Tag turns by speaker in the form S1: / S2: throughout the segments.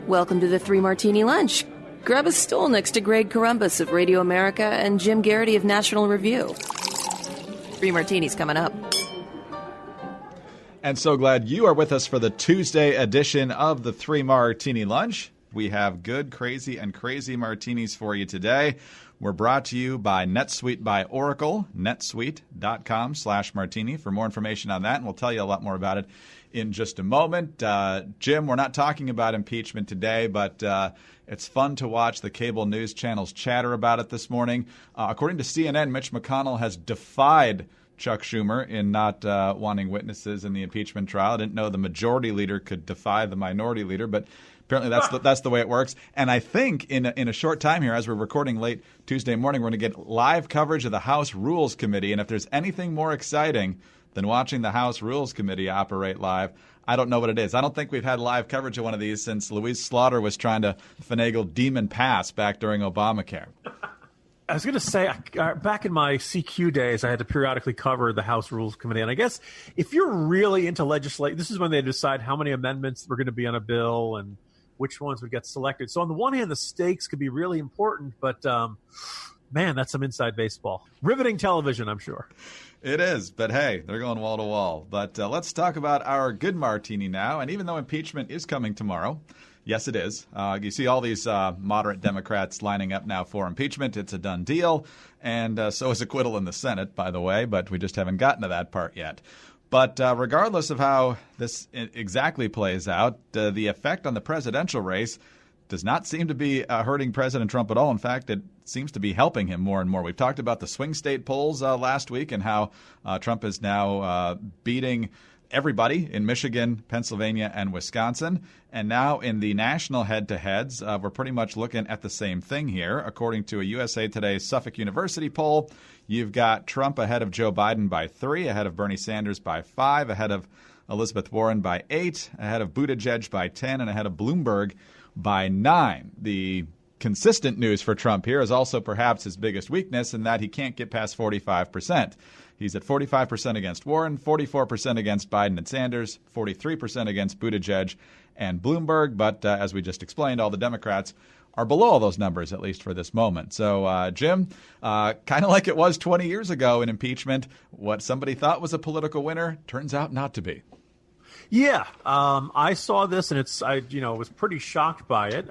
S1: Welcome to the Three Martini Lunch. Grab a stool next to Greg Columbus of Radio America and Jim Garrity of National Review. Three Martinis coming up.
S2: And so glad you are with us for the Tuesday edition of the Three Martini Lunch. We have good, crazy, and crazy martinis for you today. We're brought to you by NetSuite by Oracle, netsuite.com/martini for more information on that, and we'll tell you a lot more about it in just a moment. Jim, we're not talking about impeachment today, but it's fun to watch the cable news channels chatter about it this morning. According to CNN, Mitch McConnell has defied Chuck Schumer in not wanting witnesses in the impeachment trial. I didn't know the majority leader could defy the minority leader, but apparently that's the way it works. And I think in a short time here, as we're recording late Tuesday morning, we're going to get live coverage of the House Rules Committee. And if there's anything more exciting than watching the House Rules Committee operate live, I don't know what it is. I don't think we've had live coverage of one of these since Louise Slaughter was trying to finagle Demon Pass back during Obamacare.
S3: I was going to say, back in my CQ days, I had to periodically cover the House Rules Committee. And I guess if you're really into legislation, this is when they decide how many amendments were going to be on a bill and which ones would get selected. So on the one hand, the stakes could be really important, but man, that's some inside baseball. Riveting television, I'm sure.
S2: It is, but hey, they're going wall to wall. But let's talk about our good martini now. And even though impeachment is coming tomorrow, yes, it is. You see all these moderate Democrats lining up now for impeachment. It's a done deal. And so is acquittal in the Senate, by the way, but we just haven't gotten to that part yet. But regardless of how this exactly plays out, the effect on the presidential race does not seem to be hurting President Trump at all. In fact, it seems to be helping him more and more. We've talked about the swing state polls last week and how Trump is now beating everybody in Michigan, Pennsylvania, and Wisconsin. And now in the national head-to-heads, we're pretty much looking at the same thing here. According to a USA Today Suffolk University poll, you've got Trump ahead of Joe Biden by 3, ahead of Bernie Sanders by 5, ahead of Elizabeth Warren by 8, ahead of Buttigieg by 10, and ahead of Bloomberg by 9. The consistent news for Trump here is also perhaps his biggest weakness in that he can't get past 45%. He's at 45% against Warren, 44% against Biden and Sanders, 43% against Buttigieg and Bloomberg. But as we just explained, all the Democrats are below all those numbers, at least for this moment. So, Jim, kind of like it was 20 years ago in impeachment, what somebody thought was a political winner turns out not to be.
S3: Yeah, I saw this and I was pretty shocked by it.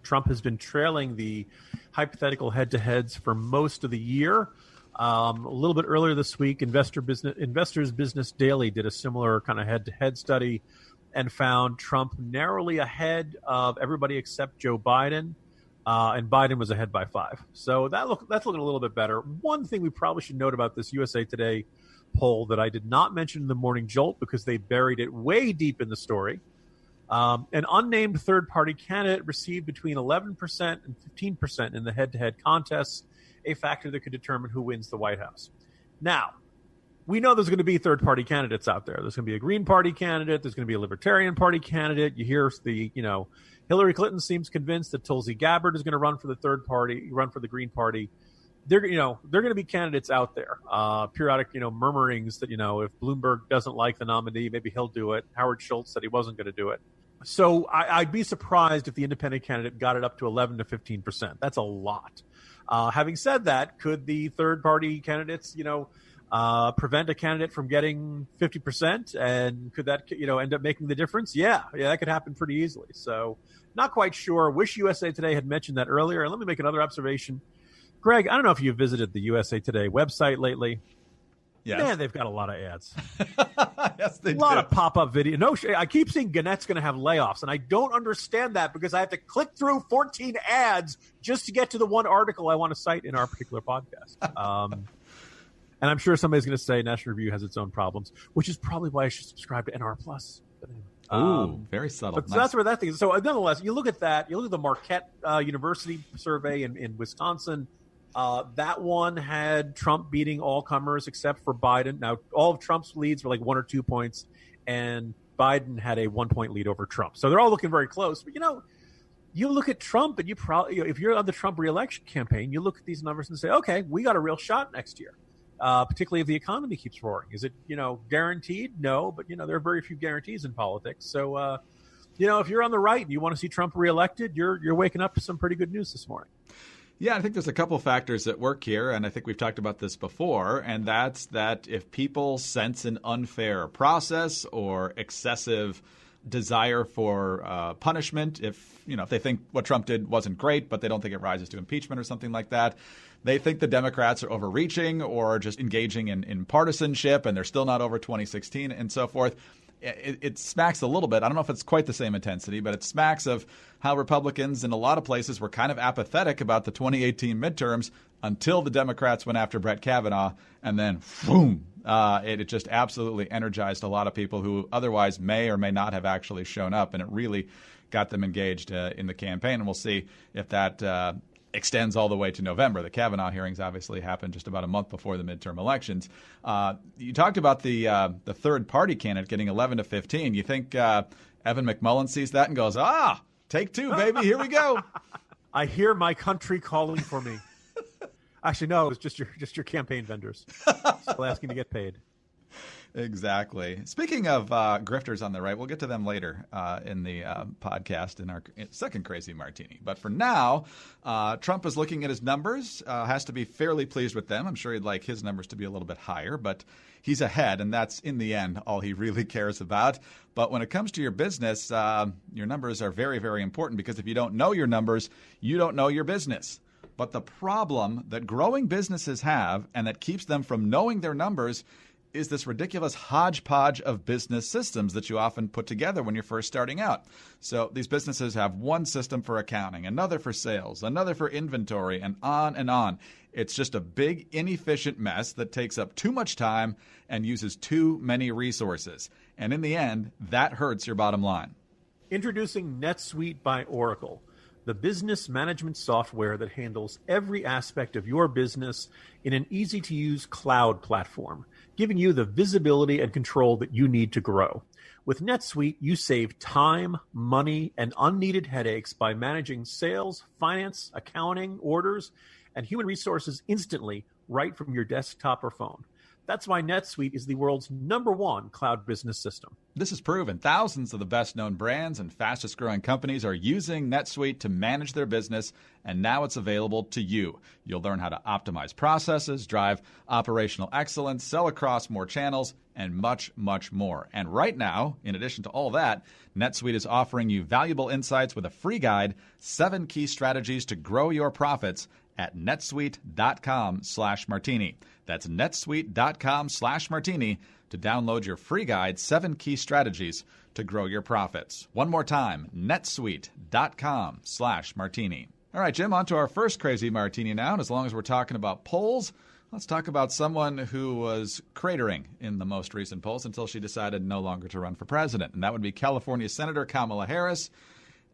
S3: Trump has been trailing the hypothetical head-to-heads for most of the year. A little bit earlier this week, Investors Business Daily did a similar kind of head-to-head study and found Trump narrowly ahead of everybody except Joe Biden, and Biden was ahead by 5. So that's looking a little bit better. One thing we probably should note about this USA Today poll that I did not mention in the Morning Jolt because they buried it way deep in the story. An unnamed third-party candidate received between 11% and 15% in the head-to-head contests, a factor that could determine who wins the White House. Now, we know there's going to be third-party candidates out there. There's going to be a Green Party candidate. There's going to be a Libertarian Party candidate. You hear Hillary Clinton seems convinced that Tulsi Gabbard is going to run for the the Green Party. They're going to be candidates out there. Periodic, murmurings that, if Bloomberg doesn't like the nominee, maybe he'll do it. Howard Schultz said he wasn't going to do it. So I'd be surprised if the independent candidate got it up to 11 to 15%. That's a lot. Having said that, could the third-party candidates, prevent a candidate from getting 50%? And could that, end up making the difference? Yeah, that could happen pretty easily. So not quite sure. Wish USA Today had mentioned that earlier. And let me make another observation. Greg, I don't know if you've visited the USA Today website lately.
S2: Yes.
S3: Man, they've got a lot of ads.
S2: Yes, they do.
S3: A lot of pop-up video. No, I keep seeing Gannett's going to have layoffs, and I don't understand that because I have to click through 14 ads just to get to the one article I want to cite in our particular podcast. And I'm sure somebody's going to say National Review has its own problems, which is probably why I should subscribe to NR+.
S2: Ooh, very subtle.
S3: But nice. That's where that thing is. So nonetheless, you look at that. You look at the Marquette University survey in Wisconsin. That one had Trump beating all comers except for Biden. Now, all of Trump's leads were like 1 or 2 points, and Biden had a 1-point lead over Trump. So they're all looking very close. But, you look at Trump, and you probably, if you're on the Trump reelection campaign, you look at these numbers and say, okay, we got a real shot next year, particularly if the economy keeps roaring. Is it, guaranteed? No, but, there are very few guarantees in politics. So if you're on the right and you want to see Trump reelected, you're waking up to some pretty good news this morning.
S2: Yeah, I think there's a couple factors at work here, and I think we've talked about this before, and that's that if people sense an unfair process or excessive desire for punishment, if they think what Trump did wasn't great, but they don't think it rises to impeachment or something like that, they think the Democrats are overreaching or just engaging in partisanship, and they're still not over 2016 and so forth. It smacks a little bit. I don't know if it's quite the same intensity, but it smacks of how Republicans in a lot of places were kind of apathetic about the 2018 midterms until the Democrats went after Brett Kavanaugh, and then boom, it just absolutely energized a lot of people who otherwise may or may not have actually shown up, and it really got them engaged in the campaign. And we'll see if that extends all the way to November. The Kavanaugh hearings obviously happened just about a month before the midterm elections. You talked about the third party candidate getting 11 to 15. You think Evan McMullin sees that and goes, take two, baby, here we go.
S3: I hear my country calling for me. Actually, no, it was just your campaign vendors still asking to get paid.
S2: Exactly. Speaking of grifters on the right, we'll get to them later in the podcast in our second Crazy Martini. But for now, Trump is looking at his numbers, has to be fairly pleased with them. I'm sure he'd like his numbers to be a little bit higher, but he's ahead, and that's, in the end, all he really cares about. But when it comes to your business, your numbers are very, very important, because if you don't know your numbers, you don't know your business. But the problem that growing businesses have, and that keeps them from knowing their numbers, is this ridiculous hodgepodge of business systems that you often put together when you're first starting out. So these businesses have one system for accounting, another for sales, another for inventory, and on and on. It's just a big, inefficient mess that takes up too much time and uses too many resources. And in the end, that hurts your bottom line.
S3: Introducing NetSuite by Oracle, the business management software that handles every aspect of your business in an easy-to-use cloud platform, giving you the visibility and control that you need to grow. With NetSuite, you save time, money, and unneeded headaches by managing sales, finance, accounting, orders, and human resources instantly right from your desktop or phone. That's why NetSuite is the world's #1 cloud business system.
S2: This is proven. Thousands of the best-known brands and fastest-growing companies are using NetSuite to manage their business, and now it's available to you. You'll learn how to optimize processes, drive operational excellence, sell across more channels, and much, much more. And right now, in addition to all that, NetSuite is offering you valuable insights with a free guide, 7 key strategies to grow your profits, at netsuite.com/martini. That's netsuite.com/martini to download your free guide, 7 key strategies to grow your profits. One more time, netsuite.com/martini. All right, Jim, on to our first Crazy Martini now. And as long as we're talking about polls, let's talk about someone who was cratering in the most recent polls until she decided no longer to run for president. And that would be California Senator Kamala Harris.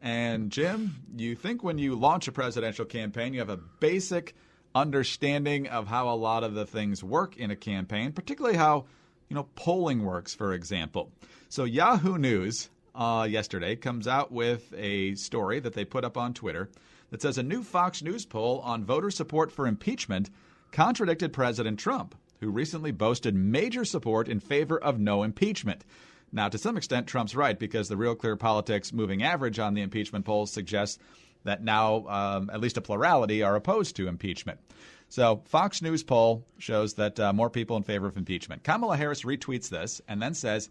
S2: And, Jim, you think when you launch a presidential campaign, you have a basic understanding of how a lot of the things work in a campaign, particularly how, polling works, for example. So Yahoo News yesterday comes out with a story that they put up on Twitter that says a new Fox News poll on voter support for impeachment contradicted President Trump, who recently boasted major support in favor of no impeachment. Now, to some extent, Trump's right, because the Real Clear Politics moving average on the impeachment polls suggests that now at least a plurality are opposed to impeachment. So Fox News poll shows that more people in favor of impeachment. Kamala Harris retweets this and then says,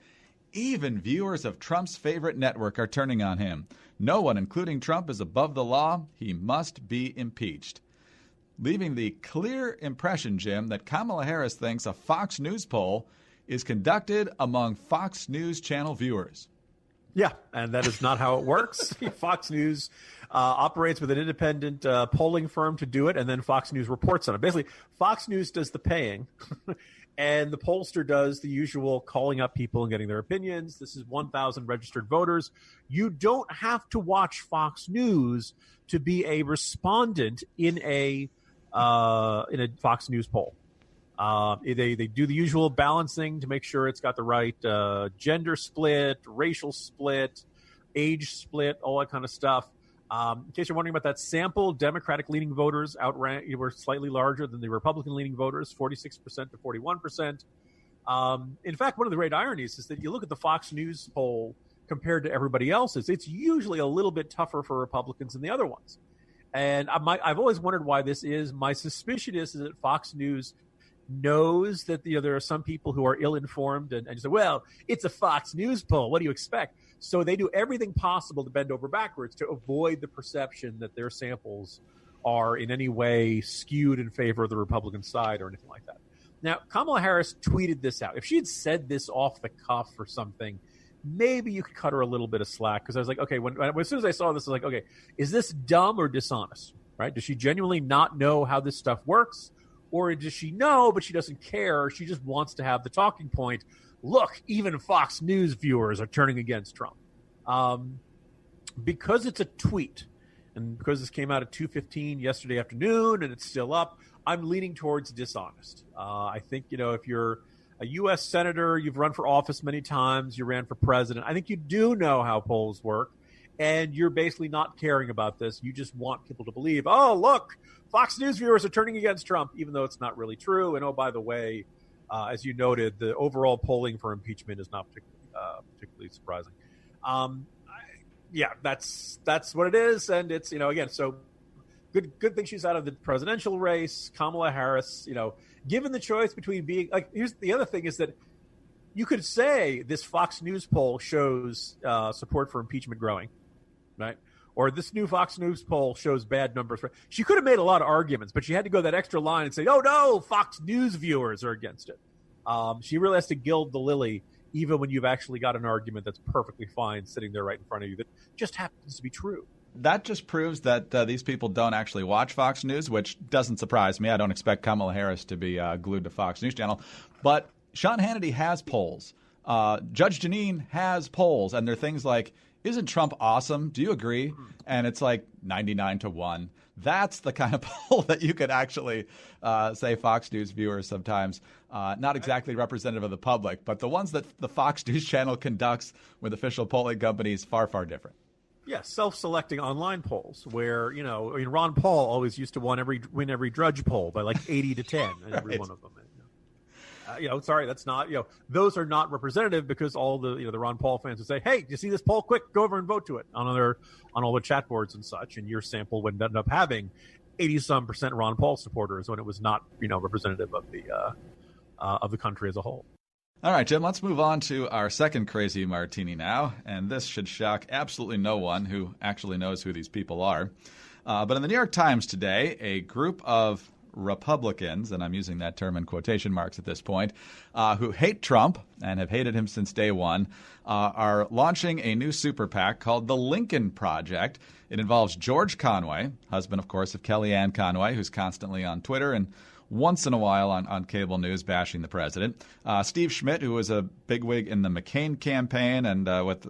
S2: even viewers of Trump's favorite network are turning on him. No one, including Trump, is above the law. He must be impeached. Leaving the clear impression, Jim, that Kamala Harris thinks a Fox News poll is conducted among Fox News channel viewers.
S3: Yeah, and that is not how it works. Fox News operates with an independent polling firm to do it, and then Fox News reports on it. Basically, Fox News does the paying, and the pollster does the usual calling up people and getting their opinions. This is 1,000 registered voters. You don't have to watch Fox News to be a respondent in a Fox News poll. They do the usual balancing to make sure it's got the right gender split, racial split, age split, all that kind of stuff. In case you're wondering about that sample, Democratic-leaning voters were slightly larger than the Republican-leaning voters, 46% to 41%. In fact, one of the great ironies is that you look at the Fox News poll compared to everybody else's, it's usually a little bit tougher for Republicans than the other ones. And I've always wondered why this is. My suspicion is that Fox News knows that there are some people who are ill-informed and say, well, it's a Fox News poll. What do you expect? So they do everything possible to bend over backwards to avoid the perception that their samples are in any way skewed in favor of the Republican side or anything like that. Now, Kamala Harris tweeted this out. If she had said this off the cuff or something, maybe you could cut her a little bit of slack, because I was like, okay, as soon as I saw this, I was like, okay, is this dumb or dishonest, right? Does she genuinely not know how this stuff works? Or does she know, but she doesn't care? She just wants to have the talking point. Look, even Fox News viewers are turning against Trump. Because it's a tweet, and because this came out at 2:15 yesterday afternoon, and it's still up, I'm leaning towards dishonest. I think, if you're a U.S. senator, you've run for office many times, you ran for president, I think you do know how polls work, and you're basically not caring about this. You just want people to believe, oh, look, Fox News viewers are turning against Trump, even though it's not really true. And, oh, by the way, as you noted, the overall polling for impeachment is not particularly surprising. That's what it is. And it's, again, so good thing she's out of the presidential race. Kamala Harris, given the choice between being here's the other thing is that you could say this Fox News poll shows support for impeachment growing, right? Or this new Fox News poll shows bad numbers. She could have made a lot of arguments, but she had to go that extra line and say, oh, no, Fox News viewers are against it. She really has to gild the lily, even when you've actually got an argument that's perfectly fine sitting there right in front of you that just happens to be true.
S2: That just proves that these people don't actually watch Fox News, which doesn't surprise me. I don't expect Kamala Harris to be glued to Fox News Channel. But Sean Hannity has polls. Judge Jeanine has polls. And they're things like, isn't Trump awesome? Do you agree? And it's like 99-1. That's the kind of poll that you could actually say Fox News viewers sometimes, not exactly representative of the public, but the ones that the Fox News Channel conducts with official polling companies, far, far different.
S3: Yeah, self-selecting online polls where, Ron Paul always used to win every Drudge poll by like 80-10 in every
S2: Right.
S3: one of them. Sorry, that's not, those are not representative, because all the Ron Paul fans would say, hey, do you see this poll? Quick, go over and vote to it on all the chat boards and such. And your sample would end up having 80-some% Ron Paul supporters when it was not, representative of the country as a whole.
S2: All right, Jim, let's move on to our second crazy martini now. And this should shock absolutely no one who actually knows who these people are. But in the New York Times today, a group of Republicans, and I'm using that term in quotation marks at this point, who hate Trump and have hated him since day one, are launching a new super PAC called the Lincoln Project. It involves George Conway, husband, of course, of Kellyanne Conway, who's constantly on Twitter and once in a while on cable news bashing the president. Steve Schmidt, who was a bigwig in the McCain campaign and with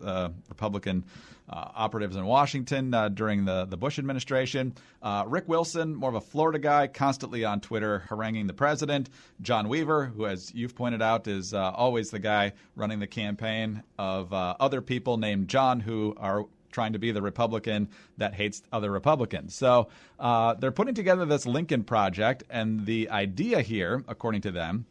S2: Republican operatives in Washington during the Bush administration. Rick Wilson, more of a Florida guy, constantly on Twitter haranguing the president. John Weaver, who, as you've pointed out, is always the guy running the campaign of other people named John who are trying to be the Republican that hates other Republicans. So they're putting together this Lincoln Project, and the idea here, according to them,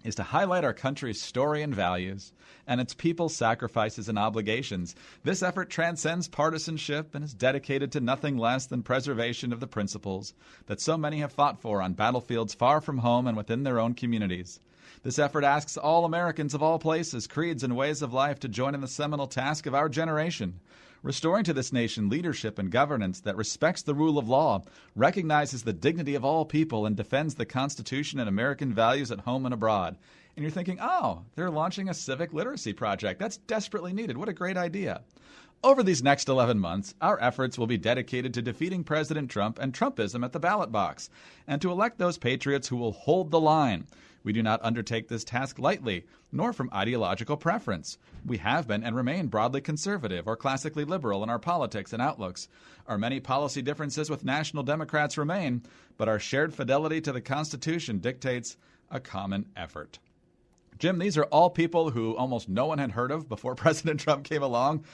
S2: is to highlight our country's story and values and its people's sacrifices and obligations. This effort transcends partisanship and is dedicated to nothing less than preservation of the principles that so many have fought for on battlefields far from home and within their own communities. This effort asks all Americans of all places, creeds, and ways of life to join in the seminal task of our generation, restoring to this nation leadership and governance that respects the rule of law, recognizes the dignity of all people, and defends the Constitution and American values at home and abroad. And you're thinking, oh, they're launching a civic literacy project. That's desperately needed. What a great idea. Over these next 11 months, our efforts will be dedicated to defeating President Trump and Trumpism at the ballot box, and to elect those patriots who will hold the line. We do not undertake this task lightly, nor from ideological preference. We have been and remain broadly conservative or classically liberal in our politics and outlooks. Our many policy differences with national Democrats remain, but our shared fidelity to the Constitution dictates a common effort. Jim, these are all people who almost no one had heard of before President Trump came along.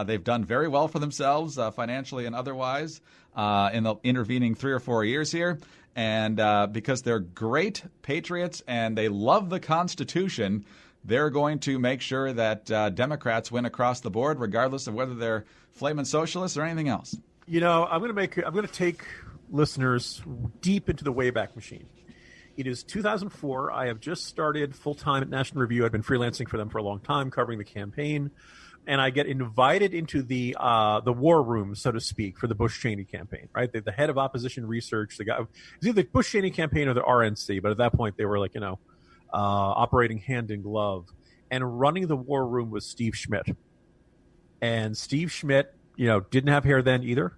S2: They've done very well for themselves, financially and otherwise, in the intervening 3 or 4 years here. And because they're great patriots and they love the Constitution, they're going to make sure that Democrats win across the board, regardless of whether they're flaming socialists or anything else.
S3: You know, I'm going to take listeners deep into the Wayback Machine. It is 2004. I have just started full-time at National Review. I've been freelancing for them for a long time, covering the campaign. And I get invited into the war room, so to speak, for the Bush-Cheney campaign, right? The head of opposition research, the guy, it's either the Bush-Cheney campaign or the RNC, but at that point they were like, operating hand in glove. And running the war room was Steve Schmidt. And Steve Schmidt, didn't have hair then either.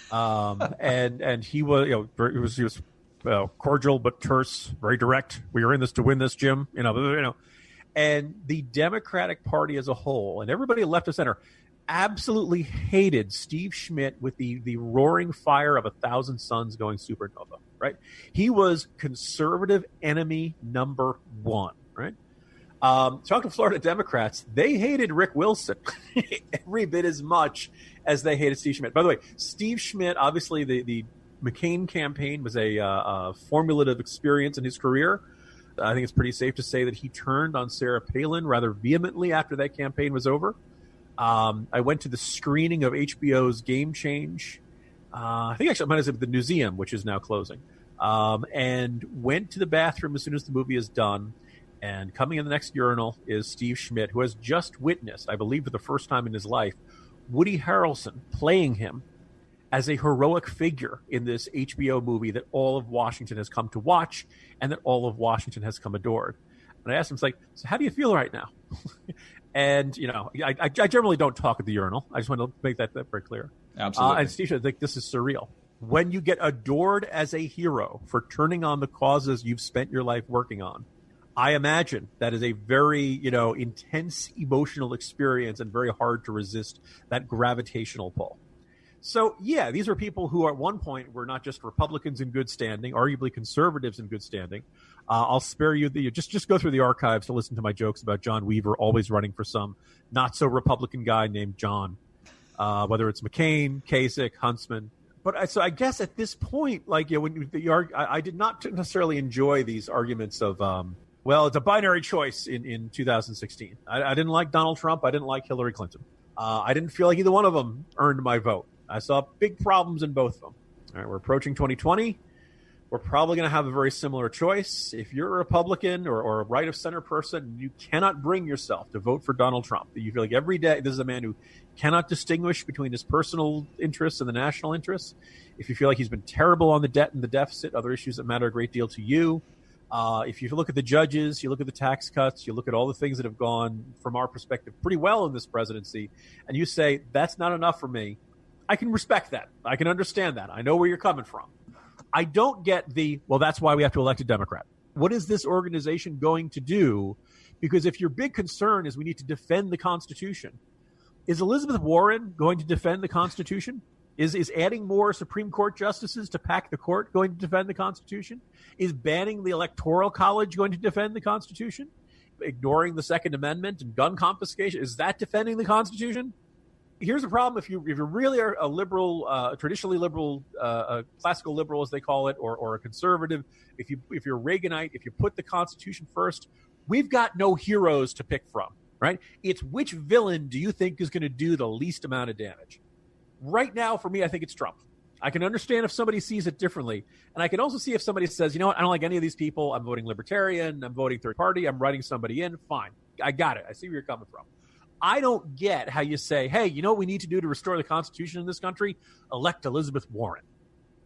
S3: And he was, he was cordial but terse, very direct. We are in this to win this, Jim. And the Democratic Party as a whole, and everybody left of center, absolutely hated Steve Schmidt with the roaring fire of 1,000 suns going supernova. Right? He was conservative enemy number one. Right? Talking to Florida Democrats, they hated Rick Wilson every bit as much as they hated Steve Schmidt. By the way, Steve Schmidt, obviously the McCain campaign was a formulative experience in his career. I think it's pretty safe to say that he turned on Sarah Palin rather vehemently after that campaign was over. I went to the screening of HBO's Game Change. I think actually it might have been the museum, which is now closing, and went to the bathroom as soon as the movie is done. And coming in the next urinal is Steve Schmidt, who has just witnessed, I believe for the first time in his life, Woody Harrelson playing him as a heroic figure in this HBO movie that all of Washington has come to watch and that all of Washington has come adored. And I asked him, it's like, so how do you feel right now? And, I generally don't talk at the urinal. I just want to make that very clear.
S2: Absolutely.
S3: And Steve, I think this is surreal. When you get adored as a hero for turning on the causes you've spent your life working on, I imagine that is a very, intense emotional experience and very hard to resist that gravitational pull. So, yeah, these are people who at one point were not just Republicans in good standing, arguably conservatives in good standing. I'll spare you just go through the archives to listen to my jokes about John Weaver always running for some not so Republican guy named John, whether it's McCain, Kasich, Huntsman. But so I guess at this point, I did not necessarily enjoy these arguments of, it's a binary choice in 2016. I didn't like Donald Trump. I didn't like Hillary Clinton. I didn't feel like either one of them earned my vote. I saw big problems in both of them. All right, we're approaching 2020. We're probably going to have a very similar choice. If you're a Republican or a right-of-center person, you cannot bring yourself to vote for Donald Trump. You feel like every day this is a man who cannot distinguish between his personal interests and the national interests. If you feel like he's been terrible on the debt and the deficit, other issues that matter a great deal to you. If you look at the judges, you look at the tax cuts, you look at all the things that have gone, from our perspective, pretty well in this presidency, and you say, that's not enough for me, I can respect that. I can understand that. I know where you're coming from. I don't get that's why we have to elect a Democrat. What is this organization going to do? Because if your big concern is we need to defend the Constitution, is Elizabeth Warren going to defend the Constitution? Is adding more Supreme Court justices to pack the court going to defend the Constitution? Is banning the Electoral College going to defend the Constitution? Ignoring the Second Amendment and gun confiscation, is that defending the Constitution? Here's the problem: if you really are a liberal, traditionally liberal, classical liberal as they call it, or a conservative, if you're Reaganite, if you put the Constitution first, we've got no heroes to pick from, right? It's which villain do you think is going to do the least amount of damage? Right now, for me, I think it's Trump. I can understand if somebody sees it differently. And I can also see if somebody says, you know what, I don't like any of these people. I'm voting Libertarian. I'm voting third party. I'm writing somebody in. Fine. I got it. I see where you're coming from. I don't get how you say, hey, you know what we need to do to restore the Constitution in this country? Elect Elizabeth Warren.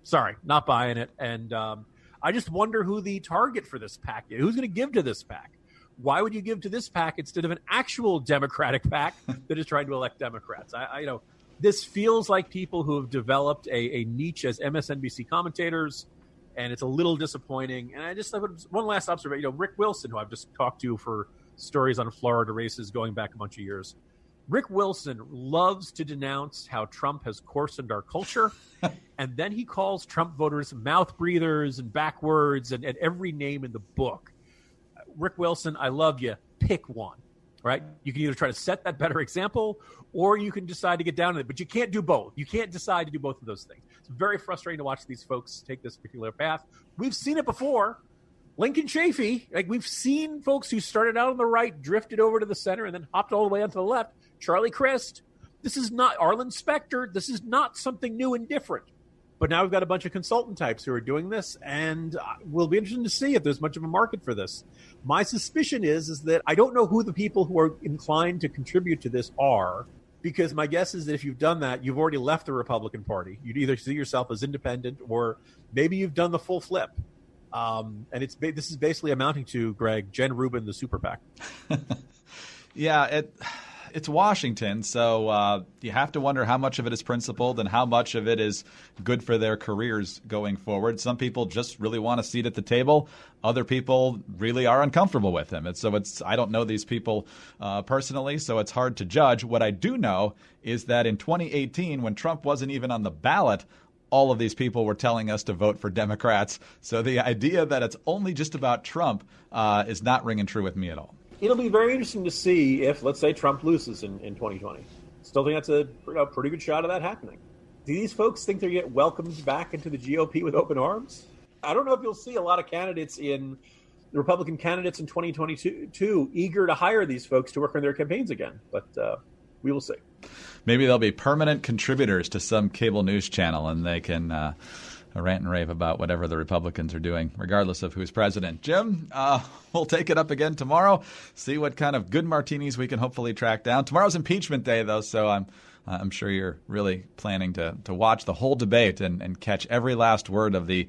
S3: Sorry, not buying it. And I just wonder who the target for this PAC is. Who's going to give to this PAC? Why would you give to this PAC instead of an actual Democratic PAC that is trying to elect Democrats? This feels like people who have developed a niche as MSNBC commentators, and it's a little disappointing. And I just have one last observation. Rick Wilson, who I've just talked to for stories on Florida races going back a bunch of years. Rick Wilson loves to denounce how Trump has coarsened our culture, and then he calls Trump voters mouth breathers and backwards and every name in the book. Rick Wilson, I love you. Pick one. Right? You can either try to set that better example, or you can decide to get down to it. But you can't do both. You can't decide to do both of those things. It's very frustrating to watch these folks take this particular path. We've seen it before. Lincoln Chafee, like we've seen folks who started out on the right, drifted over to the center, and then hopped all the way onto the left. Charlie Crist. This is not Arlen Specter. This is not something new and different. But now we've got a bunch of consultant types who are doing this, and we'll be interested to see if there's much of a market for this. My suspicion is that I don't know who the people who are inclined to contribute to this are, because my guess is that if you've done that, you've already left the Republican Party. You'd either see yourself as independent, or maybe you've done the full flip. And this is basically amounting to, Greg, Jen Rubin, the super PAC.
S2: Yeah, it's Washington, so you have to wonder how much of it is principled and how much of it is good for their careers going forward. Some people just really want a seat at the table. Other people really are uncomfortable with him. And so I don't know these people personally, so it's hard to judge. What I do know is that in 2018, when Trump wasn't even on the ballot, all of these people were telling us to vote for Democrats. So the idea that it's only just about Trump is not ringing true with me at all.
S3: It'll be very interesting to see if, let's say, Trump loses in 2020. Still think that's a pretty good shot of that happening. Do these folks think they're get welcomed back into the GOP with open arms? I don't know if you'll see a lot of candidates the Republican candidates in 2022 eager to hire these folks to work on their campaigns again. But we will see.
S2: Maybe they'll be permanent contributors to some cable news channel, and they can rant and rave about whatever the Republicans are doing, regardless of who's president. Jim, we'll take it up again tomorrow, see what kind of good martinis we can hopefully track down. Tomorrow's impeachment day, though, so I'm sure you're really planning to watch the whole debate and catch every last word of the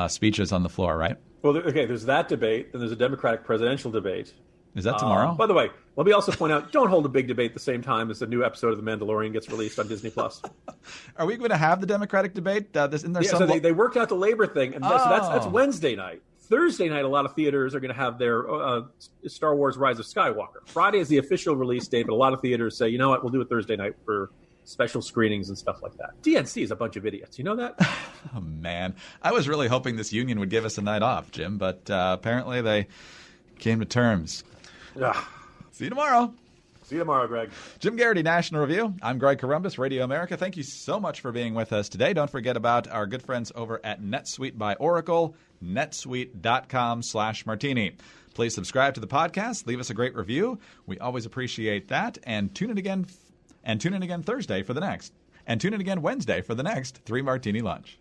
S2: speeches on the floor, right?
S3: Well, okay, there's that debate, then there's a Democratic presidential debate.
S2: Is that tomorrow?
S3: By the way, let me also point out, don't hold a big debate at the same time as the new episode of The Mandalorian gets released on Disney+.
S2: Are we going to have the Democratic debate?
S3: So they worked out the labor thing, and so that's Wednesday night. Thursday night, a lot of theaters are going to have their Star Wars Rise of Skywalker. Friday is the official release date, but a lot of theaters say, you know what, we'll do it Thursday night for special screenings and stuff like that. DNC is a bunch of idiots. You know that?
S2: Oh, man. I was really hoping this union would give us a night off, Jim, but apparently they came to terms. See you tomorrow.
S3: See you tomorrow, Greg.
S2: Jim Garrity, National Review. I'm Greg Corombos, Radio America. Thank you so much for being with us today. Don't forget about our good friends over at NetSuite by Oracle, netsuite.com/martini. Please subscribe to the podcast. Leave us a great review. We always appreciate that. And tune in again Thursday for the next. And tune in again Wednesday for the next 3 Martini Lunch.